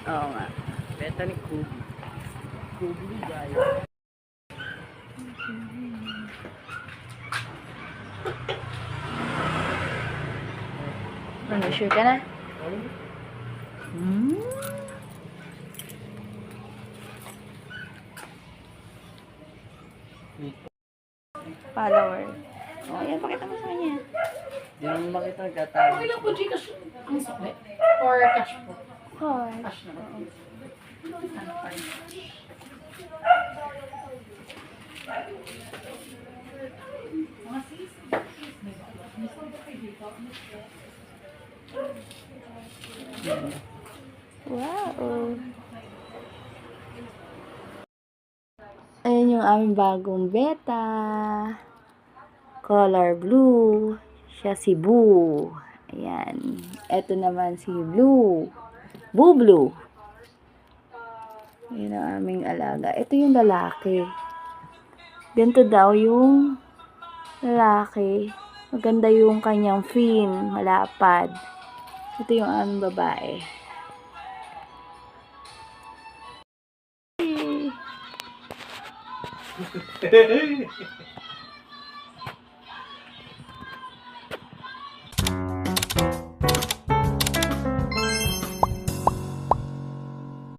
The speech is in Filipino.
Oo nga. Beta ni Kubi. Kubi guys. Ano, sure ka na? Follower. Oh, yan, pakita mo sa kanya. Di naman makita nagkatago. Okay lang po, Gcash ang sukli. Or cash po. Hi. Cash na lang. Wow. Ayan yung aming bagong beta. Color blue. Siya si Boo. Ayan. Ito naman si Blue. Boo Blue. Ayan ang aming alaga. Ito yung lalaki. Ganito daw yung lalaki. Maganda yung kanyang fin. Malapad. Ito yung aming babae.